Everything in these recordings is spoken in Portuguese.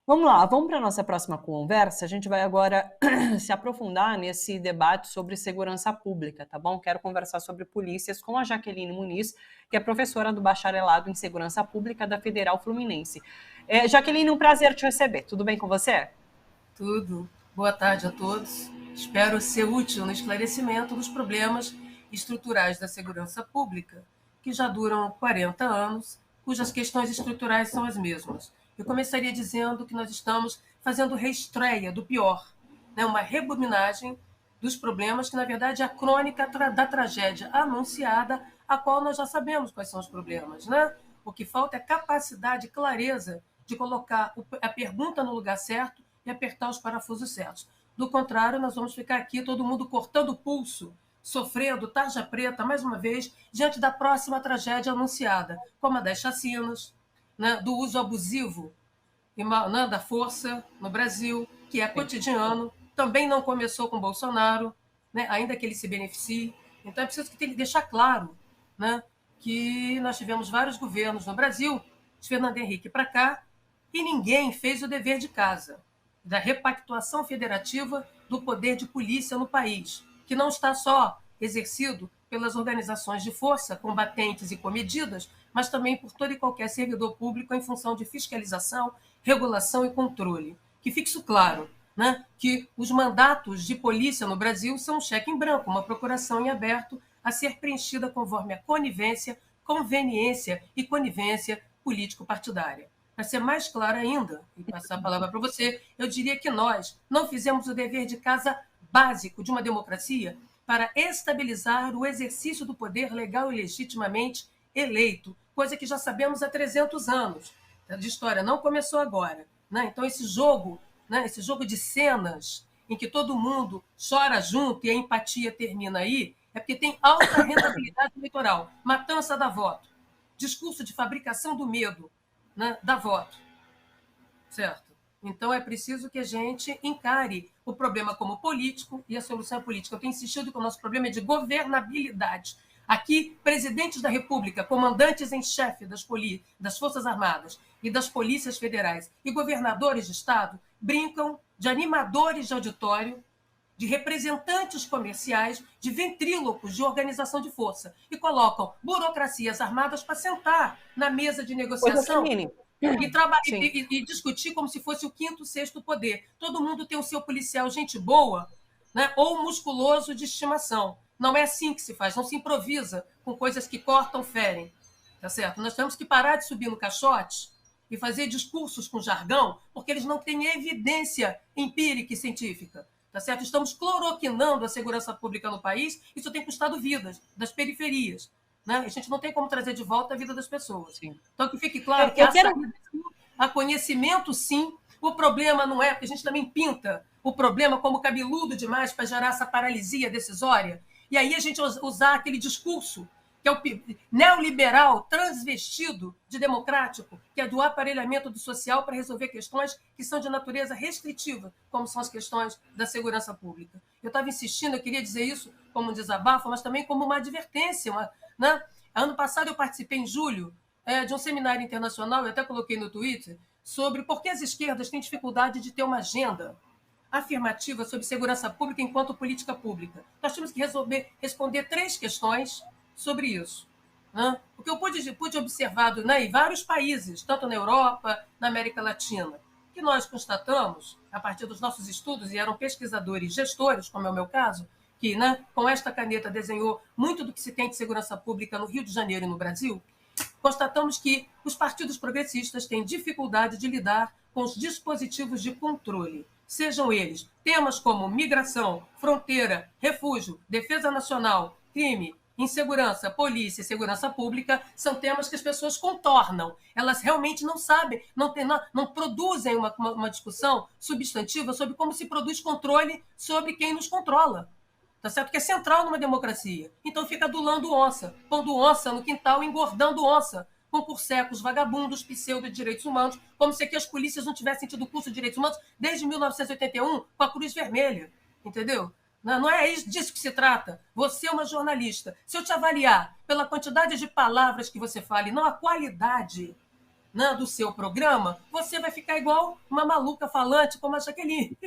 Vamos lá, vamos para a nossa próxima conversa. A gente vai agora se aprofundar nesse debate sobre segurança pública, tá bom? Quero conversar sobre polícias com a Jaqueline Muniz, que é professora do bacharelado em segurança pública da Federal Fluminense. Jaqueline, um prazer te receber. Tudo bem com você? Tudo. Boa tarde a todos. Espero ser útil no esclarecimento dos problemas estruturais da segurança pública, que já duram 40 anos, cujas questões estruturais são as mesmas. Eu começaria dizendo que nós estamos fazendo reestreia do pior, né? Uma rebominagem dos problemas que, na verdade, é a crônica da tragédia anunciada, a qual nós já sabemos quais são os problemas. Né? O que falta é capacidade e clareza de colocar a pergunta no lugar certo e apertar os parafusos certos. Do contrário, nós vamos ficar aqui todo mundo cortando o pulso, sofrendo tarja preta, mais uma vez, diante da próxima tragédia anunciada, como a das chacinas, né, do uso abusivo da força no Brasil, que é Sim. cotidiano, também não começou com Bolsonaro, né, ainda que ele se beneficie. Então é preciso que tem que deixar claro, né, que nós tivemos vários governos no Brasil, de Fernando Henrique para cá, e ninguém fez o dever de casa da repactuação federativa do poder de polícia no país, que não está só exercido pelas organizações de força, combatentes e comedidas, mas também por todo e qualquer servidor público em função de fiscalização, regulação e controle. Que fique isso claro, né? Que os mandatos de polícia no Brasil são um cheque em branco, uma procuração em aberto a ser preenchida conforme a conivência, conveniência e conivência político-partidária. Para ser mais claro ainda, e passar a palavra para você, eu diria que nós não fizemos o dever de casa básico de uma democracia para estabilizar o exercício do poder legal e legitimamente eleito, coisa que já sabemos há 300 anos de história, não começou agora. Né? Então, esse jogo de cenas em que todo mundo chora junto e a empatia termina aí, é porque tem alta rentabilidade eleitoral, matança da voto, discurso de fabricação do medo, né, dá voto, certo? Então é preciso que a gente encare o problema como político e a solução é política. Eu tenho insistido que o nosso problema é de governabilidade. Aqui, presidentes da República, comandantes em chefe das Forças Armadas e das polícias federais e governadores de Estado brincam de animadores de auditório, de representantes comerciais, de ventrílocos de organização de força e colocam burocracias armadas para sentar na mesa de Oi, negociação Jaqueline. Sim. e discutir como se fosse o quinto, sexto poder. Todo mundo tem o seu policial, gente boa, né? Ou musculoso de estimação. Não é assim que se faz, não se improvisa com coisas que cortam, ferem. Tá certo? Nós temos que parar de subir no caixote e fazer discursos com jargão, porque eles não têm evidência empírica e científica. Tá certo? Estamos cloroquinando a segurança pública no país, isso tem custado vidas das periferias. Né? A gente não tem como trazer de volta a vida das pessoas. Sim. Então, que fique claro que Eu há quero. saída, sim, há conhecimento, sim. O problema não é, porque a gente também pinta o problema como cabeludo demais para gerar essa paralisia decisória. E aí a gente usar aquele discurso que é o neoliberal transvestido de democrático, que é do aparelhamento do social para resolver questões que são de natureza restritiva, como são as questões da segurança pública. Eu estava insistindo, eu queria dizer isso como um desabafo, mas também como uma advertência. Né? Ano passado eu participei, em julho, de um seminário internacional, eu até coloquei no Twitter, sobre por que as esquerdas têm dificuldade de ter uma agenda afirmativa sobre segurança pública enquanto política pública. Nós temos que responder 3 questões sobre isso. Né? O que eu pude observar em vários países, tanto na Europa, na América Latina, que nós constatamos, a partir dos nossos estudos, e eram pesquisadores gestores, como é o meu caso, que, né, com esta caneta desenhou muito do que se tem de segurança pública no Rio de Janeiro e no Brasil, constatamos que os partidos progressistas têm dificuldade de lidar com os dispositivos de controle, sejam eles temas como migração, fronteira, refúgio, defesa nacional, crime, insegurança, polícia e segurança pública, são temas que as pessoas contornam. Elas realmente não sabem, não produzem uma discussão substantiva sobre como se produz controle sobre quem nos controla. Tá certo? Que é central numa democracia. Então fica adulando onça, pondo onça no quintal, engordando onça, com cursecos vagabundos, pseudo-direitos humanos, como se aqui as polícias não tivessem tido curso de direitos humanos desde 1981, com a Cruz Vermelha. Entendeu? Não é disso que se trata. Você é uma jornalista. Se eu te avaliar pela quantidade de palavras que você fala e não a qualidade, né, do seu programa, você vai ficar igual uma maluca falante como a Jaqueline.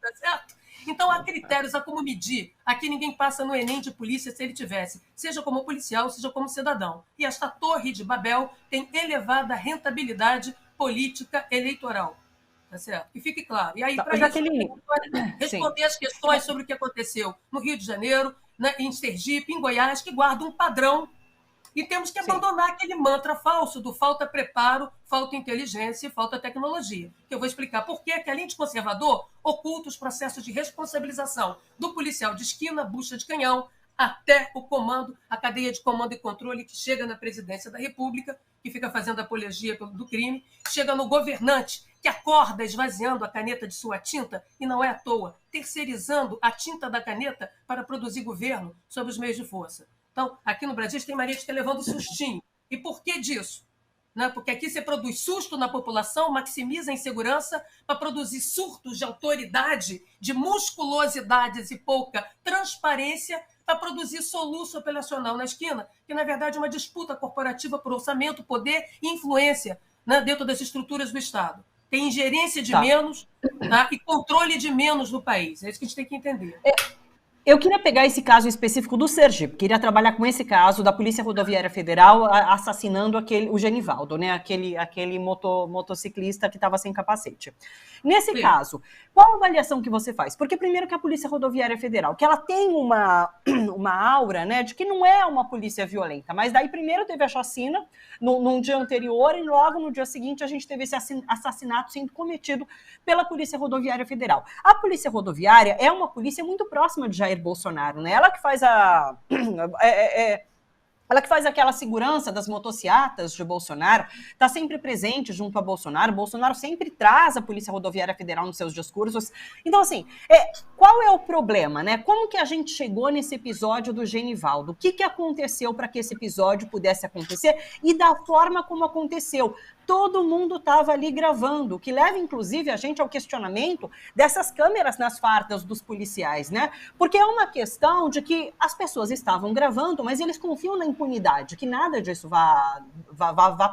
Tá certo? Então, há critérios a como medir. Aqui ninguém passa no Enem de polícia se ele tivesse, seja como policial, seja como cidadão. E esta Torre de Babel tem elevada rentabilidade política eleitoral. Tá certo? Que fique claro. E aí, para isso, Jaqueline, responder as questões sobre o que aconteceu no Rio de Janeiro, né, em Sergipe, em Goiás, que guarda um padrão. E temos que abandonar aquele mantra falso do falta preparo, falta inteligência e falta tecnologia. Que eu vou explicar por que, além de conservador, oculta os processos de responsabilização do policial de esquina, bucha de canhão, até o comando, a cadeia de comando e controle que chega na presidência da República, que fica fazendo apologia do crime, chega no governante, que acorda esvaziando a caneta de sua tinta, e não é à toa, terceirizando a tinta da caneta para produzir governo sob os meios de força. Então, aqui no Brasil, tem Maria que está levando sustinho. E por que disso? Né? Porque aqui você produz susto na população, maximiza a insegurança para produzir surtos de autoridade, de musculosidades e pouca transparência, para produzir soluço operacional na esquina, que, na verdade, é uma disputa corporativa por orçamento, poder e influência, né, dentro das estruturas do Estado. Tem ingerência de menos, tá, e controle de menos no país. É isso que a gente tem que entender. Eu queria pegar esse caso específico do Sergipe, queria trabalhar com esse caso da Polícia Rodoviária Federal assassinando o Genivaldo, né? Aquele motociclista que estava sem capacete. Nesse caso, qual a avaliação que você faz? Porque primeiro que a Polícia Rodoviária Federal, que ela tem uma aura, né, de que não é uma polícia violenta, mas daí primeiro teve a chacina num dia anterior e logo no dia seguinte a gente teve esse assassinato sendo cometido pela Polícia Rodoviária Federal. A Polícia Rodoviária é uma polícia muito próxima de Jair Bolsonaro, né? Ela que faz ela que faz aquela segurança das motocicletas de Bolsonaro, está sempre presente junto a Bolsonaro. Bolsonaro sempre traz a Polícia Rodoviária Federal nos seus discursos. Então, assim, qual é o problema, né? Como que a gente chegou nesse episódio do Genivaldo? O que aconteceu para que esse episódio pudesse acontecer e da forma como aconteceu? Todo mundo estava ali gravando, o que leva, inclusive, a gente ao questionamento dessas câmeras nas fardas dos policiais, né? Porque é uma questão de que as pessoas estavam gravando, mas eles confiam na impunidade, que nada disso vá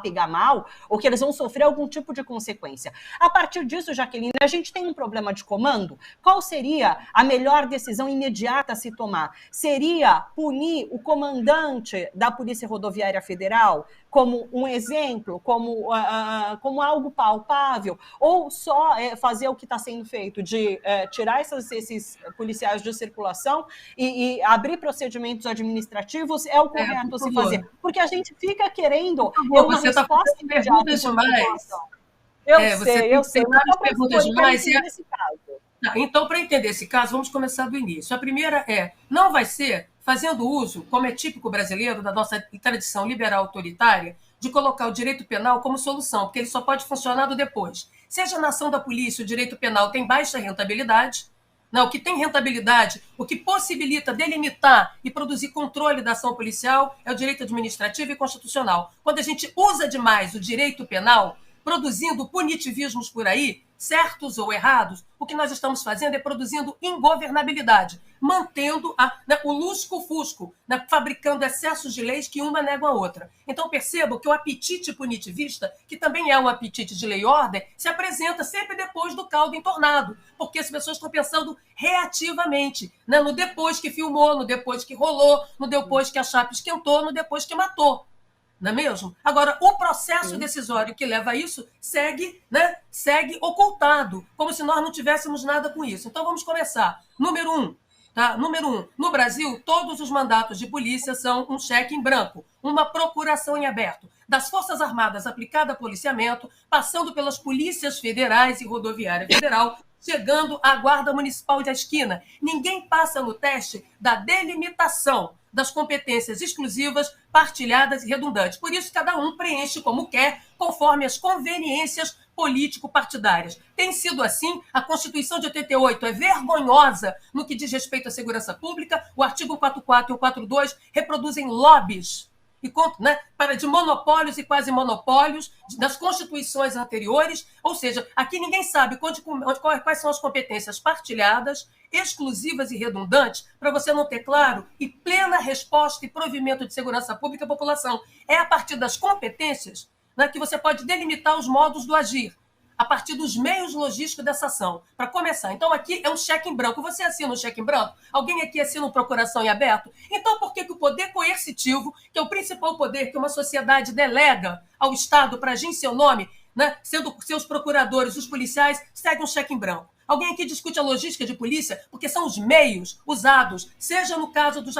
pegar mal, ou que eles vão sofrer algum tipo de consequência. A partir disso, Jaqueline, a gente tem um problema de comando? Qual seria a melhor decisão imediata a se tomar? Seria punir o comandante da Polícia Rodoviária Federal como um exemplo, como algo palpável, ou só fazer o que está sendo feito, de tirar esses policiais de circulação e abrir procedimentos administrativos é o correto a se fazer? Porque a gente fica querendo uma resposta imediata demais. Eu sei. Várias perguntas demais. Então, para entender esse caso, vamos começar do início. A primeira não vai ser fazendo uso, como é típico brasileiro, da nossa tradição liberal autoritária, de colocar o direito penal como solução, porque ele só pode funcionar do depois. Seja na ação da polícia, o direito penal tem baixa rentabilidade. Não, o que tem rentabilidade, o que possibilita delimitar e produzir controle da ação policial é o direito administrativo e constitucional. Quando a gente usa demais o direito penal, produzindo punitivismos por aí, certos ou errados, o que nós estamos fazendo é produzindo ingovernabilidade, mantendo o lusco-fusco, fabricando excessos de leis que uma nega a outra. Então percebam que o apetite punitivista, que também é um apetite de lei e ordem, se apresenta sempre depois do caldo entornado, porque as pessoas estão pensando reativamente, né? No depois que filmou, no depois que rolou, no depois que a chapa esquentou, no depois que matou. Não é mesmo? Agora, o processo decisório que leva a isso segue ocultado, como se nós não tivéssemos nada com isso. Então, vamos começar. Número 1. Número 1. No Brasil, todos os mandatos de polícia são um cheque em branco, uma procuração em aberto. Das Forças Armadas aplicada a policiamento, passando pelas polícias federais e rodoviária federal, chegando à Guarda Municipal de Esquina. Ninguém passa no teste da delimitação das competências exclusivas, partilhadas e redundantes. Por isso, cada um preenche como quer, conforme as conveniências político-partidárias. Tem sido assim, a Constituição de 88 é vergonhosa no que diz respeito à segurança pública, o artigo 44 e o 42 reproduzem lobbies de monopólios e quase monopólios das constituições anteriores, ou seja, aqui ninguém sabe quais são as competências partilhadas, exclusivas e redundantes, para você não ter claro e plena resposta e provimento de segurança pública à população. É a partir das competências, né, que você pode delimitar os modos do agir a partir dos meios logísticos dessa ação. Para começar, então aqui é um cheque em branco. Você assina um cheque em branco? Alguém aqui assina uma procuração em aberto? Então por que o poder coercitivo, que é o principal poder que uma sociedade delega ao Estado para agir em seu nome, né, sendo seus procuradores, os policiais, segue um cheque em branco? Alguém aqui discute a logística de polícia? Porque são os meios usados, seja no caso do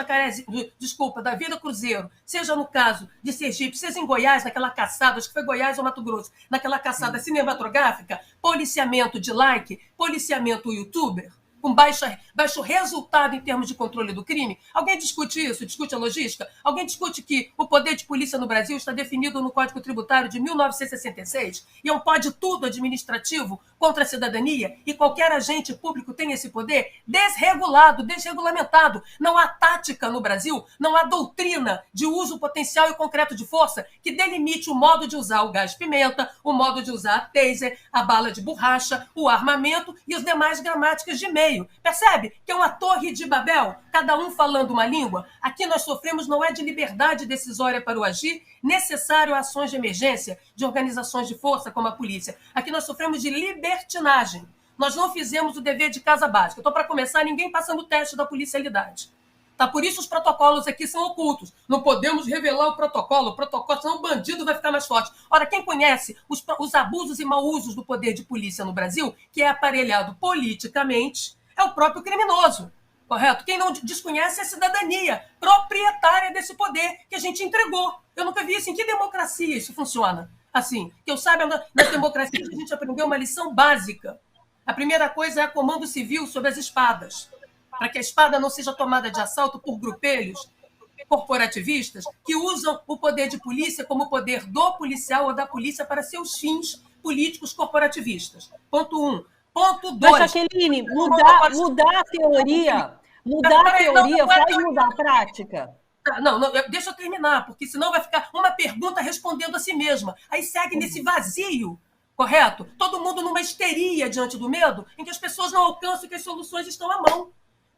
da Vila Cruzeiro, seja no caso de Sergipe, seja em Goiás, naquela caçada, acho que foi Goiás ou Mato Grosso, naquela caçada cinematográfica, policiamento de like, policiamento youtuber, com baixo resultado em termos de controle do crime. Alguém discute isso? Discute a logística? Alguém discute que o poder de polícia no Brasil está definido no Código Tributário de 1966 e é um pode-tudo administrativo contra a cidadania e qualquer agente público tem esse poder desregulado, desregulamentado. Não há tática no Brasil, não há doutrina de uso potencial e concreto de força que delimite o modo de usar o gás-pimenta, o modo de usar a taser, a bala de borracha, o armamento e as demais gramáticas de meio. Percebe que é uma torre de Babel, cada um falando uma língua? Aqui nós sofremos não é de liberdade decisória para o agir, necessário a ações de emergência, de organizações de força como a polícia. Aqui nós sofremos de libertinagem. Nós não fizemos o dever de casa básica. Então, para começar, ninguém passa no teste da policialidade. Tá? Por isso os protocolos aqui são ocultos. Não podemos revelar o protocolo, senão o bandido vai ficar mais forte. Ora, quem conhece os abusos e mau usos do poder de polícia no Brasil, que é aparelhado politicamente, é o próprio criminoso, correto? Quem não desconhece é a cidadania proprietária desse poder que a gente entregou. Eu nunca vi assim. Que democracia isso funciona? Assim, que eu saiba, nas democracias a gente aprendeu uma lição básica. A primeira coisa é comando civil sobre as espadas, para que a espada não seja tomada de assalto por grupelhos corporativistas que usam o poder de polícia como poder do policial ou da polícia para seus fins políticos corporativistas. Ponto 1. Ponto 2. Mas, Jaqueline, mudar a teoria, pode mudar a prática? Não, deixa eu terminar, porque senão vai ficar uma pergunta respondendo a si mesma. Aí segue nesse vazio, correto? Todo mundo numa histeria diante do medo, em que as pessoas não alcançam que as soluções estão à mão.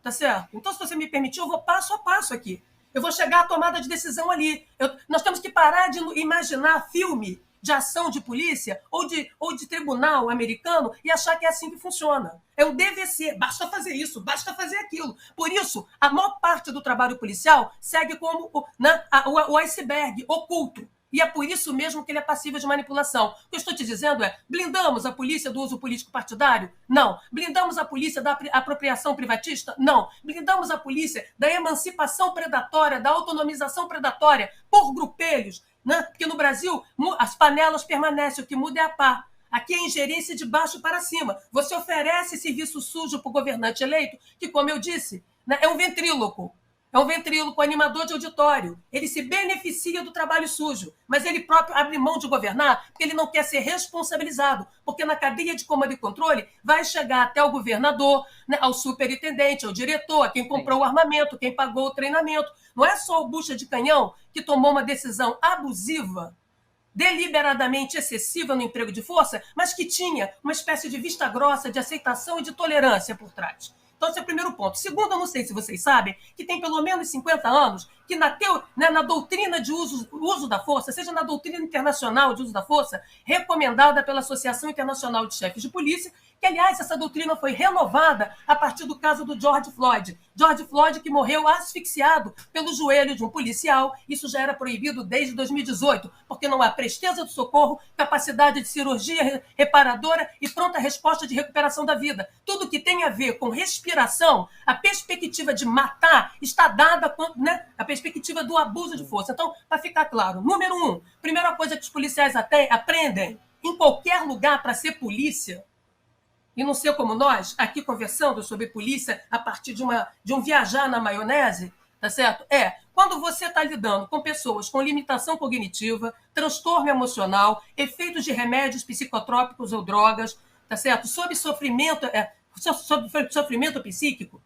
Tá certo? Então, se você me permitir, eu vou passo a passo aqui. Eu vou chegar à tomada de decisão ali. Nós temos que parar de imaginar filme de ação de polícia ou de tribunal americano e achar que é assim que funciona. É um DVC, basta fazer isso, basta fazer aquilo. Por isso, a maior parte do trabalho policial segue como o iceberg oculto. E é por isso mesmo que ele é passível de manipulação. O que eu estou te dizendo é, blindamos a polícia do uso político partidário? Não. Blindamos a polícia da apropriação privatista? Não. Blindamos a polícia da emancipação predatória, da autonomização predatória por grupelhos, né? Porque no Brasil as panelas permanecem, o que muda é a pá. Aqui é ingerência de baixo para cima. Você oferece serviço sujo para o governante eleito, que, como eu disse, né, é um ventríloco. É um ventríloco, animador de auditório. Ele se beneficia do trabalho sujo, mas ele próprio abre mão de governar porque ele não quer ser responsabilizado, porque na cadeia de comando e controle vai chegar até o governador, né, ao superintendente, ao diretor, a quem comprou o armamento, quem pagou o treinamento. Não é só o bucha de canhão que tomou uma decisão abusiva, deliberadamente excessiva no emprego de força, mas que tinha uma espécie de vista grossa, de aceitação e de tolerância por trás. Então, esse é o primeiro ponto. Segundo, eu não sei se vocês sabem, que tem pelo menos 50 anos que na doutrina de uso da força, seja na doutrina internacional de uso da força, recomendada pela Associação Internacional de Chefes de Polícia, que, aliás, essa doutrina foi renovada a partir do caso do George Floyd. George Floyd, que morreu asfixiado pelo joelho de um policial. Isso já era proibido desde 2018, porque não há presteza do socorro, capacidade de cirurgia reparadora e pronta resposta de recuperação da vida. Tudo que tem a ver com respiração, a perspectiva de matar está dada, né, a perspectiva do abuso de força. Então, para ficar claro, número 1, primeira coisa que os policiais aprendem em qualquer lugar para ser polícia, e não ser como nós, aqui conversando sobre polícia a partir de um viajar na maionese, tá certo? Quando você está lidando com pessoas com limitação cognitiva, transtorno emocional, efeitos de remédios psicotrópicos ou drogas, tá certo? Sob sofrimento psíquico,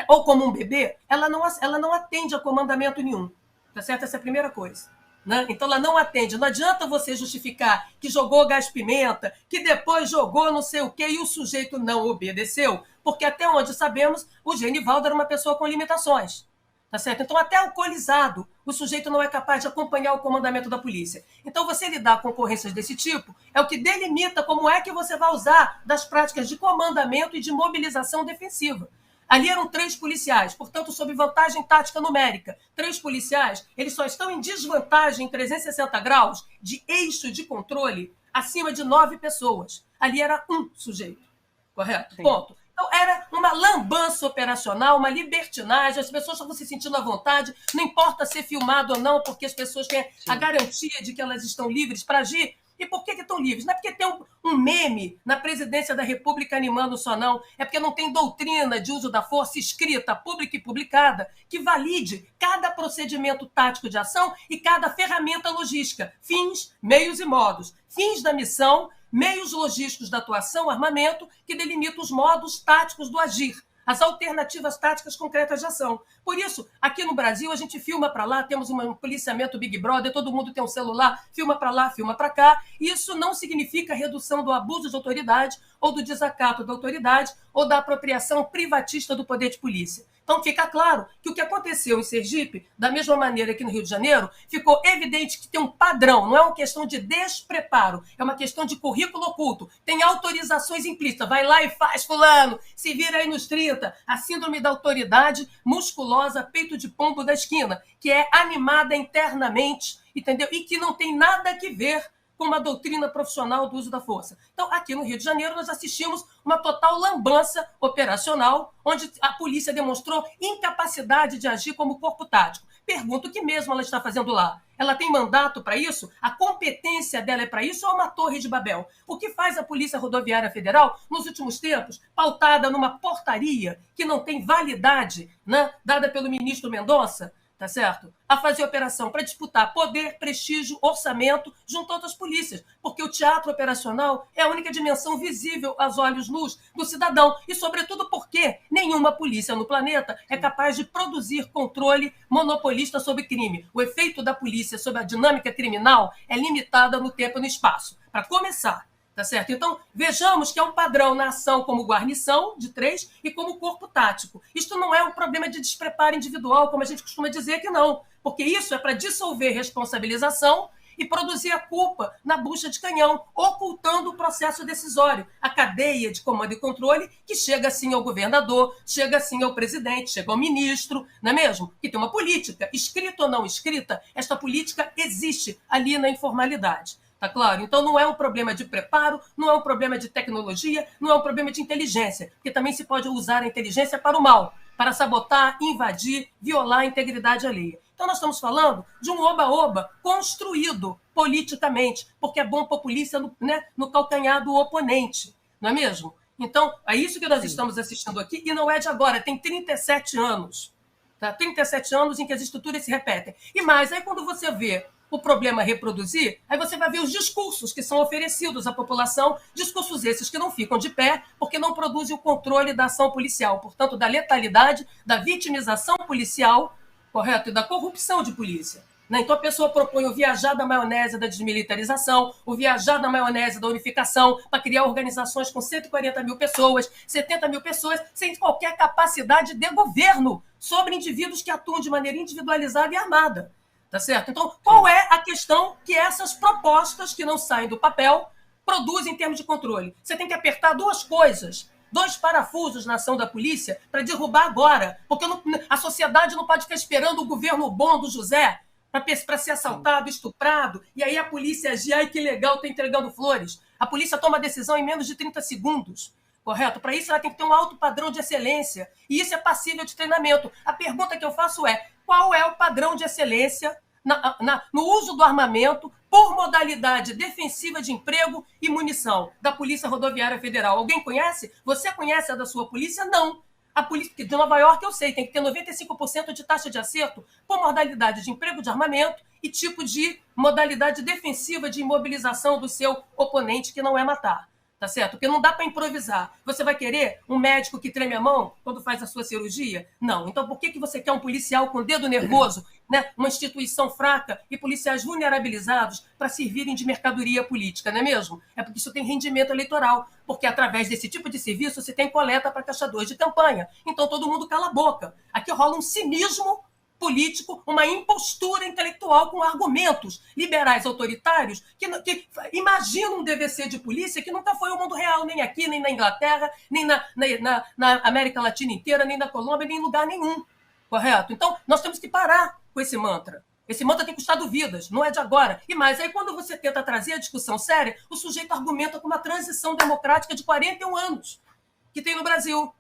ou como um bebê, ela não atende a comandamento nenhum, tá certo? Essa é a primeira coisa. Né? Então, ela não atende. Não adianta você justificar que jogou gás-pimenta, que depois jogou não sei o quê e o sujeito não obedeceu, porque até onde sabemos, o Genivaldo era uma pessoa com limitações. Tá certo? Então, até alcoolizado, o sujeito não é capaz de acompanhar o comandamento da polícia. Então, você lidar com ocorrências desse tipo é o que delimita como é que você vai usar das práticas de comandamento e de mobilização defensiva. Ali eram 3 policiais, portanto, sob vantagem tática numérica. 3 policiais, eles só estão em desvantagem em 360 graus de eixo de controle acima de 9 pessoas. Ali era um sujeito, correto? Sim. Ponto. Então, era uma lambança operacional, uma libertinagem, as pessoas estavam se sentindo à vontade, não importa ser filmado ou não, porque as pessoas têm a garantia de que elas estão livres para agir. E por que estão livres? Não é porque tem um meme na presidência da República animando só, não. É porque não tem doutrina de uso da força escrita, pública e publicada, que valide cada procedimento tático de ação e cada ferramenta logística. Fins, meios e modos. Fins da missão, meios logísticos da atuação, armamento, que delimitam os modos táticos do agir, as alternativas táticas concretas de ação. Por isso, aqui no Brasil, a gente filma para lá, temos um policiamento Big Brother, todo mundo tem um celular, filma para lá, filma para cá. Isso não significa redução do abuso de autoridade ou do desacato da autoridade ou da apropriação privatista do poder de polícia. Então, fica claro que o que aconteceu em Sergipe, da mesma maneira que no Rio de Janeiro, ficou evidente que tem um padrão, não é uma questão de despreparo, é uma questão de currículo oculto. Tem autorizações implícitas. Vai lá e faz, fulano, se vira aí nos 30. A síndrome da autoridade musculosa, peito de pombo da esquina, que é animada internamente, entendeu? E que não tem nada a ver com uma doutrina profissional do uso da força. Então, aqui no Rio de Janeiro, nós assistimos uma total lambança operacional, onde a polícia demonstrou incapacidade de agir como corpo tático. Pergunto o que mesmo ela está fazendo lá. Ela tem mandato para isso? A competência dela é para isso ou é uma torre de Babel? O que faz a Polícia Rodoviária Federal, nos últimos tempos, pautada numa portaria que não tem validade, né, dada pelo ministro Mendonça, tá certo? A fazer operação para disputar poder, prestígio, orçamento junto a outras polícias, porque o teatro operacional é a única dimensão visível aos olhos nus do cidadão e, sobretudo, porque nenhuma polícia no planeta é capaz de produzir controle monopolista sobre crime. O efeito da polícia sobre a dinâmica criminal é limitada no tempo e no espaço. Para começar, tá certo? Então, vejamos que é um padrão na ação como guarnição de 3 e como corpo tático. Isto não é um problema de despreparo individual, como a gente costuma dizer que não, porque isso é para dissolver responsabilização e produzir a culpa na bucha de canhão, ocultando o processo decisório, a cadeia de comando e controle que chega assim ao governador, chega assim ao presidente, chega ao ministro, não é mesmo? Que tem uma política, escrita ou não escrita, esta política existe ali na informalidade. Tá claro? Então não é um problema de preparo, não é um problema de tecnologia, não é um problema de inteligência, porque também se pode usar a inteligência para o mal, para sabotar, invadir, violar a integridade alheia. Então nós estamos falando de um oba-oba construído politicamente, porque é bom para a polícia no calcanhar do oponente, não é mesmo? Então é isso que nós estamos assistindo aqui e não é de agora, tem 37 anos. Tá? 37 anos em que as estruturas se repetem. E mais, aí quando você vê o problema reproduzir, aí você vai ver os discursos que são oferecidos à população, discursos esses que não ficam de pé, porque não produzem o controle da ação policial, portanto, da letalidade, da vitimização policial, correto? E da corrupção de polícia. Né? Então a pessoa propõe o viajar da maionese da desmilitarização, o viajar da maionese da unificação, para criar organizações com 140 mil pessoas, 70 mil pessoas, sem qualquer capacidade de governo sobre indivíduos que atuam de maneira individualizada e armada. Tá certo? Então, qual é a questão que essas propostas que não saem do papel produzem em termos de controle? Você tem que apertar 2 coisas, 2 parafusos na ação da polícia para derrubar agora, porque a sociedade não pode ficar esperando o governo bom do José para ser assaltado, estuprado, e aí a polícia agir, ai que legal, está entregando flores. A polícia toma a decisão em menos de 30 segundos. Correto? Para isso ela tem que ter um alto padrão de excelência. E isso é passível de treinamento. A pergunta que eu faço é: qual é o padrão de excelência no uso do armamento por modalidade defensiva de emprego e munição da Polícia Rodoviária Federal? Alguém conhece? Você conhece a da sua polícia? Não. A polícia de Nova York, eu sei, tem que ter 95% de taxa de acerto por modalidade de emprego de armamento e tipo de modalidade defensiva de imobilização do seu oponente, que não é matar. Tá certo? Porque não dá para improvisar. Você vai querer um médico que treme a mão quando faz a sua cirurgia? Não. Então, por que você quer um policial com dedo nervoso, né? Uma instituição fraca e policiais vulnerabilizados para servirem de mercadoria política, não é mesmo? É porque isso tem rendimento eleitoral, porque através desse tipo de serviço você tem coleta para caçadores de campanha. Então, todo mundo cala a boca. Aqui rola um cinismo político, uma impostura intelectual com argumentos liberais autoritários que imaginam um dever ser de polícia que nunca foi o mundo real, nem aqui, nem na Inglaterra, nem na América Latina inteira, nem na Colômbia, nem em lugar nenhum. Correto? Então, nós temos que parar com esse mantra. Esse mantra tem custado vidas, não é de agora. E mais, aí quando você tenta trazer a discussão séria, o sujeito argumenta com uma transição democrática de 41 anos que tem no Brasil.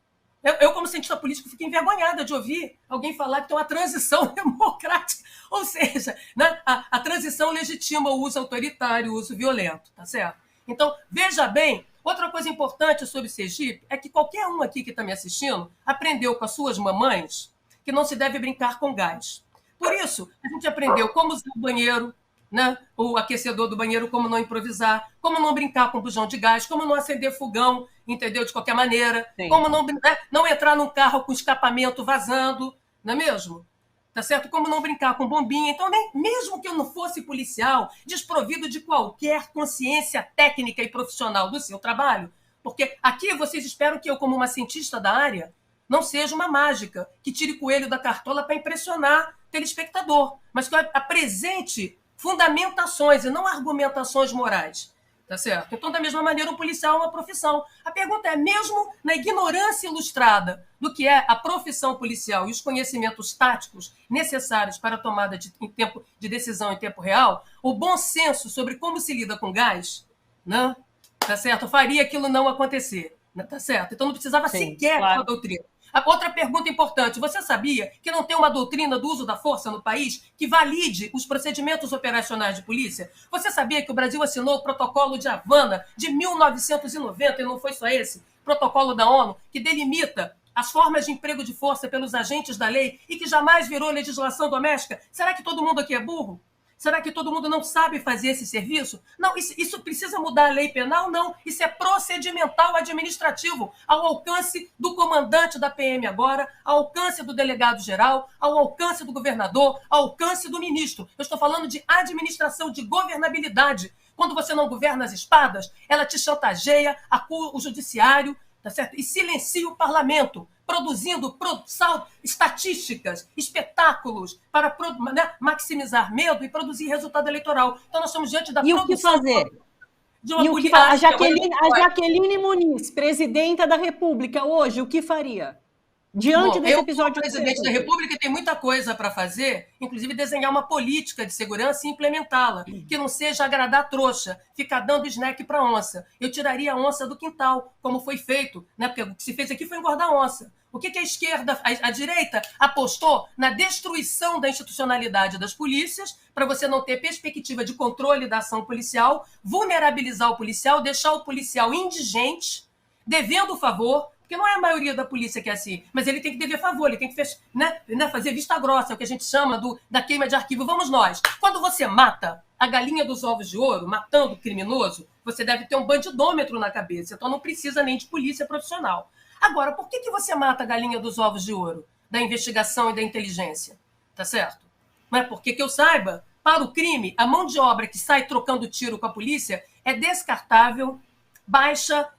Eu, como cientista político, fico envergonhada de ouvir alguém falar que tem uma transição democrática. Ou seja, né, a transição legitima o uso autoritário, o uso violento, tá certo? Então, veja bem, outra coisa importante sobre Sergipe é que qualquer um aqui que está me assistindo aprendeu com as suas mamães que não se deve brincar com gás. Por isso, a gente aprendeu como usar o banheiro, né? O aquecedor do banheiro, como não improvisar, como não brincar com bujão de gás, como não acender fogão, entendeu? De qualquer maneira, sim, como não entrar num carro com escapamento vazando, não é mesmo? Tá certo? Como não brincar com bombinha. Então, mesmo que eu não fosse policial, desprovido de qualquer consciência técnica e profissional do seu trabalho, porque aqui vocês esperam que eu, como uma cientista da área, não seja uma mágica que tire coelho da cartola para impressionar telespectador, mas que eu apresente fundamentações e não argumentações morais, tá certo? Então, da mesma maneira, um policial é uma profissão. A pergunta é, mesmo na ignorância ilustrada do que é a profissão policial e os conhecimentos táticos necessários para a tomada de decisão em tempo real, o bom senso sobre como se lida com gás, né, tá certo? Faria aquilo não acontecer, tá certo? Então, não precisava sequer uma doutrina. A outra pergunta importante, você sabia que não tem uma doutrina do uso da força no país que valide os procedimentos operacionais de polícia? Você sabia que o Brasil assinou o Protocolo de Havana de 1990, e não foi só esse, protocolo da ONU, que delimita as formas de emprego de força pelos agentes da lei e que jamais virou legislação doméstica? Será que todo mundo aqui é burro? Será que todo mundo não sabe fazer esse serviço? Não, isso precisa mudar a lei penal? Não, isso é procedimental administrativo, ao alcance do comandante da PM agora, ao alcance do delegado-geral, ao alcance do governador, ao alcance do ministro. Eu estou falando de administração, de governabilidade. Quando você não governa as espadas, ela te chantageia, acua o judiciário, tá certo? E silencia o parlamento, produzindo estatísticas, espetáculos para maximizar medo e produzir resultado eleitoral. Então, nós estamos diante da produção... E o que fazer? A Jaqueline Muniz, presidenta da República, hoje, o que faria? Diante desse episódio... O presidente da República tem muita coisa para fazer, inclusive desenhar uma política de segurança e implementá-la, que não seja agradar a trouxa, ficar dando snack para onça. Eu tiraria a onça do quintal, como foi feito, né? Porque o que se fez aqui foi engordar a onça. O que a esquerda, a direita, apostou na destruição da institucionalidade das polícias, para você não ter perspectiva de controle da ação policial, vulnerabilizar o policial, deixar o policial indigente, devendo favor, porque não é a maioria da polícia que é assim, mas ele tem que dever favor, ele tem que fazer vista grossa, é o que a gente chama da queima de arquivo. Vamos nós. Quando você mata a galinha dos ovos de ouro, matando o criminoso, você deve ter um bandidômetro na cabeça, então não precisa nem de polícia profissional. Agora, por que você mata a galinha dos ovos de ouro? Da investigação e da inteligência, tá certo? Mas porque que eu saiba, para o crime, a mão de obra que sai trocando tiro com a polícia é descartável,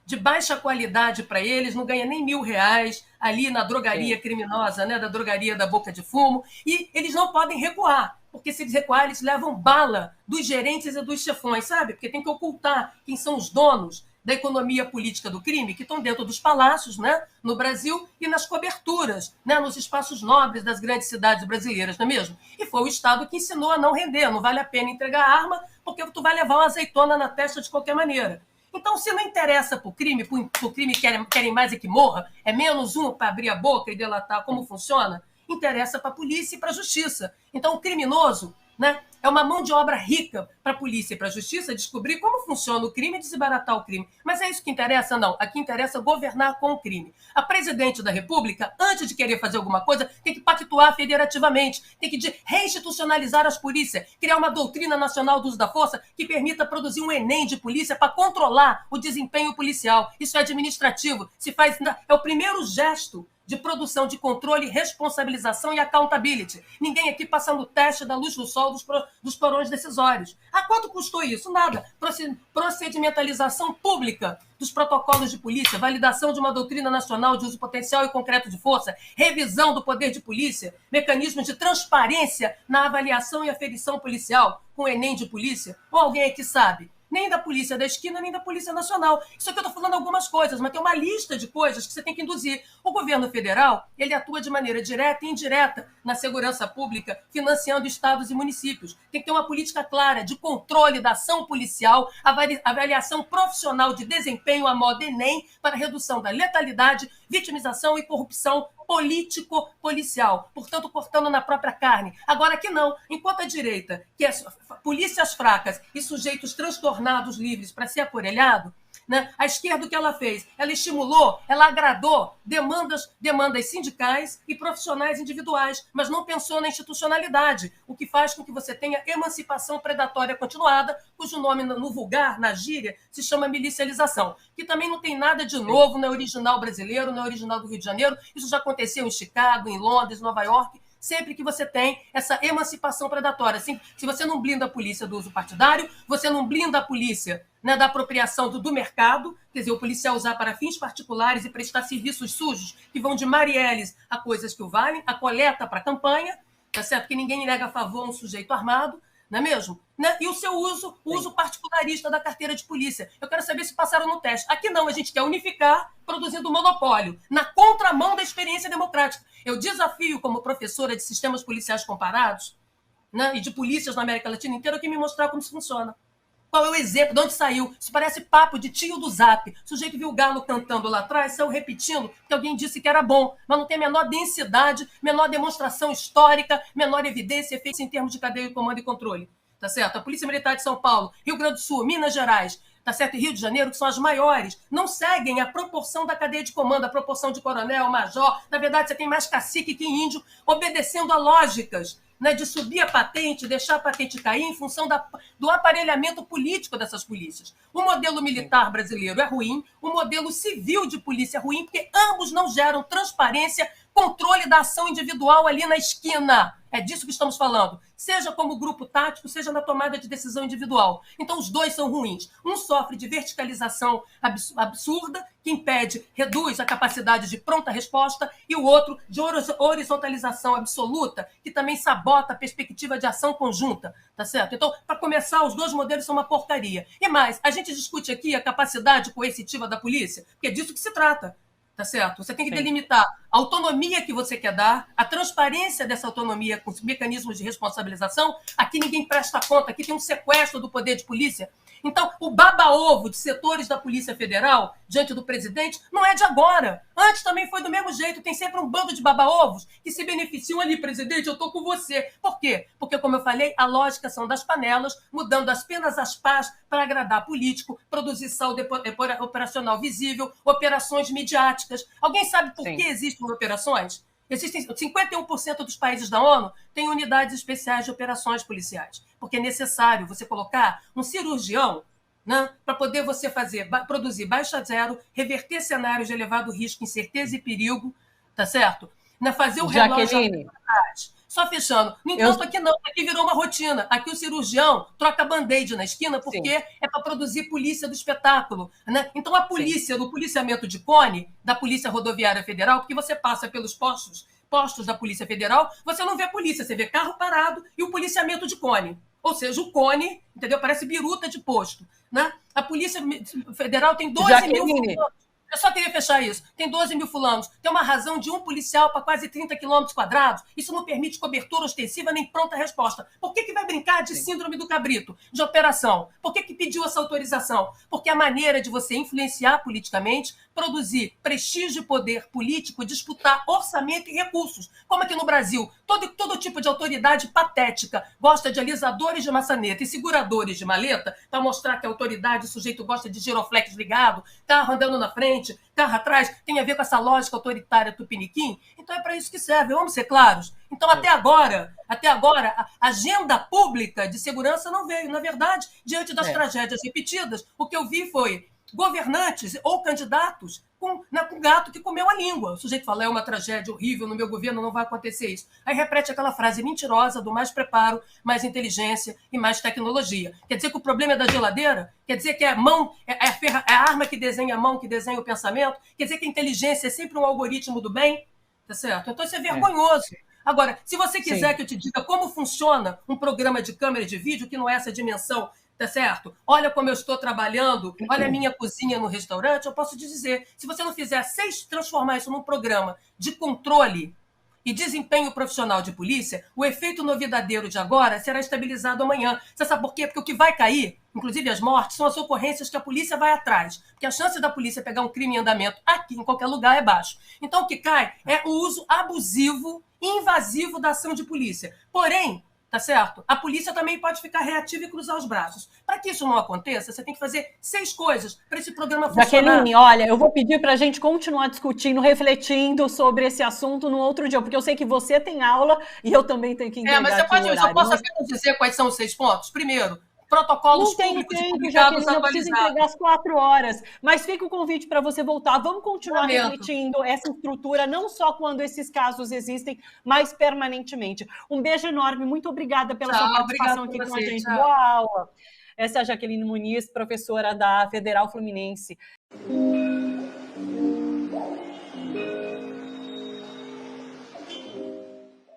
de baixa qualidade para eles, não ganha nem R$1.000 ali na drogaria criminosa, né, da drogaria da Boca de Fumo, e eles não podem recuar, porque se eles recuarem, eles levam bala dos gerentes e dos chefões, sabe? Porque tem que ocultar quem são os donos da economia política do crime, que estão dentro dos palácios, né, no Brasil, e nas coberturas, né, nos espaços nobres das grandes cidades brasileiras, não é mesmo? E foi o Estado que ensinou a não render, não vale a pena entregar arma, porque tu vai levar uma azeitona na testa de qualquer maneira. Então, se não interessa para o crime querem mais é que morra, é menos um para abrir a boca e delatar como funciona, interessa para a polícia e para a justiça. Então, o criminoso, né, é uma mão de obra rica para a polícia e para a justiça descobrir como funciona o crime e desbaratar o crime. Mas é isso que interessa? Não. Aqui interessa governar com o crime. A presidente da República, antes de querer fazer alguma coisa, tem que pactuar federativamente, tem que reinstitucionalizar as polícias, criar uma doutrina nacional do uso da força que permita produzir um Enem de polícia para controlar o desempenho policial. Isso é administrativo. É o primeiro gesto de produção de controle, responsabilização e accountability. Ninguém aqui passando o teste da luz do sol dos porões decisórios. A quanto custou isso? Nada. Procedimentalização pública dos protocolos de polícia, validação de uma doutrina nacional de uso potencial e concreto de força, revisão do poder de polícia, mecanismos de transparência na avaliação e aferição policial, com o Enem de polícia. Ou alguém aqui sabe? Nem da Polícia da Esquina, nem da Polícia Nacional. Isso aqui eu estou falando algumas coisas, mas tem uma lista de coisas que você tem que induzir. O governo federal, ele atua de maneira direta e indireta na segurança pública, financiando estados e municípios. Tem que ter uma política clara de controle da ação policial, avaliação profissional de desempenho à moda Enem para redução da letalidade, vitimização e corrupção político-policial, portanto, cortando na própria carne. Agora aqui não. Enquanto a direita quer polícias fracas e sujeitos transtornados livres para ser aparelhado, né? A esquerda, o que ela fez? Ela estimulou, ela agradou demandas sindicais e profissionais individuais, mas não pensou na institucionalidade, o que faz com que você tenha emancipação predatória continuada, cujo nome no vulgar, na gíria, se chama milicialização, que também não tem nada de novo, não é original brasileiro, não é original do Rio de Janeiro, isso já aconteceu em Chicago, em Londres, Nova York, sempre que você tem essa emancipação predatória. Assim, se você não blinda a polícia do uso partidário, você não blinda a polícia, né, da apropriação do mercado, quer dizer, o policial usar para fins particulares e prestar serviços sujos, que vão de Marielles a coisas que o valem, a coleta para a campanha, tá certo? Que ninguém nega a favor a um sujeito armado, não é mesmo? Né? E o seu uso, o uso particularista da carteira de polícia. Eu quero saber se passaram no teste. Aqui não, a gente quer unificar, produzindo monopólio, na contramão da experiência democrática. Eu desafio, como professora de sistemas policiais comparados, né, e de polícias na América Latina inteira, que me mostrar como isso funciona. Qual é o exemplo? De onde saiu? Isso parece papo de tio do Zap. O sujeito viu o galo cantando lá atrás, saiu repetindo, porque alguém disse que era bom, mas não tem a menor densidade, menor demonstração histórica, menor evidência, efeitos em termos de cadeia de comando e controle. Tá certo? A Polícia Militar de São Paulo, Rio Grande do Sul, Minas Gerais, tá certo? E Rio de Janeiro, que são as maiores, não seguem a proporção da cadeia de comando, a proporção de coronel, major. Na verdade, você tem mais cacique que índio, obedecendo a lógicas, né, de subir a patente, deixar a patente cair em função do aparelhamento político dessas polícias. O modelo militar brasileiro é ruim, o modelo civil de polícia é ruim, porque ambos não geram transparência, controle da ação individual ali na esquina. É disso que estamos falando. Seja como grupo tático, seja na tomada de decisão individual. Então, os dois são ruins. Um sofre de verticalização absurda, que impede, reduz a capacidade de pronta resposta, e o outro de horizontalização absoluta, que também sabota a perspectiva de ação conjunta. Tá certo? Então, para começar, os dois modelos são uma porcaria. E mais, a gente discute aqui a capacidade coercitiva da polícia, porque é disso que se trata. Tá certo? Você tem que delimitar a autonomia que você quer dar, a transparência dessa autonomia com os mecanismos de responsabilização. Aqui ninguém presta conta, aqui tem um sequestro do poder de polícia. Então, o baba-ovo de setores da Polícia Federal diante do presidente não é de agora. Antes também foi do mesmo jeito. Tem sempre um bando de baba-ovos que se beneficiam ali, presidente, eu estou com você. Por quê? Porque, como eu falei, a lógica são das panelas, mudando apenas as pás para agradar político, produzir saldo operacional visível, operações midiáticas. Alguém sabe por que existem operações? Existem 51% dos países da ONU têm unidades especiais de operações policiais, porque é necessário você colocar um cirurgião, né, para poder você produzir baixa zero, reverter cenários de elevado risco, incerteza e perigo, tá certo? Né, fazer o relógio atrás. Só fechando. No entanto, aqui não. Aqui virou uma rotina. Aqui o cirurgião troca band-aid na esquina porque é para produzir polícia do espetáculo. Né? Então, a polícia, no policiamento de cone, da Polícia Rodoviária Federal, porque você passa pelos postos da Polícia Federal, você não vê polícia, você vê carro parado e o policiamento de cone. Ou seja, o cone, entendeu? Parece biruta de posto. Né? A Polícia Federal tem 12 mil fulanos. Eu só queria fechar isso. Tem 12 mil fulanos. Tem uma razão de um policial para quase 30 quilômetros quadrados. Isso não permite cobertura ostensiva nem pronta resposta. Por que vai brincar de síndrome do cabrito, de operação? Por que pediu essa autorização? Porque a maneira de você influenciar politicamente, produzir prestígio e poder político, disputar orçamento e recursos. Como aqui no Brasil, todo tipo de autoridade patética gosta de alisadores de maçaneta e seguradores de maleta para mostrar que a autoridade, o sujeito gosta de giroflex ligado, carro andando na frente, carro atrás, tem a ver com essa lógica autoritária tupiniquim. Então é para isso que serve, vamos ser claros. Então até agora, a agenda pública de segurança não veio. Na verdade, diante das tragédias repetidas, o que eu vi foi governantes ou candidatos com gato que comeu a língua. O sujeito fala, é uma tragédia horrível, no meu governo não vai acontecer isso. Aí repete aquela frase mentirosa do mais preparo, mais inteligência e mais tecnologia. Quer dizer que o problema é da geladeira? Quer dizer que é a mão, é a arma que desenha a mão, que desenha o pensamento? Quer dizer que a inteligência é sempre um algoritmo do bem? Tá certo? Então isso é vergonhoso. Agora, se você quiser que eu te diga como funciona um programa de câmera de vídeo, que não é essa dimensão, tá certo? Olha como eu estou trabalhando, olha a minha cozinha no restaurante, eu posso te dizer, se você não fizer transformar isso num programa de controle e desempenho profissional de polícia, o efeito novidadeiro de agora será estabilizado amanhã. Você sabe por quê? Porque o que vai cair, inclusive as mortes, são as ocorrências que a polícia vai atrás. Porque a chance da polícia pegar um crime em andamento aqui, em qualquer lugar, é baixo. Então, o que cai é o uso abusivo e invasivo da ação de polícia. Porém, tá certo? A polícia também pode ficar reativa e cruzar os braços. Para que isso não aconteça, você tem que fazer 6 coisas para esse programa funcionar. Jaqueline, olha, eu vou pedir para a gente continuar discutindo, refletindo sobre esse assunto no outro dia, porque eu sei que você tem aula e eu também tenho que entregar mas você pode, horário. Eu posso apenas dizer quais são os 6 pontos? Primeiro, protocolos públicos publicados atualizados. Não precisa entregar às 4 horas, mas fica o convite para você voltar. Vamos continuar refletindo essa estrutura, não só quando esses casos existem, mas permanentemente. Um beijo enorme, muito obrigada pela sua participação aqui com a gente. Boa aula. Essa é a Jaqueline Muniz, professora da Federal Fluminense.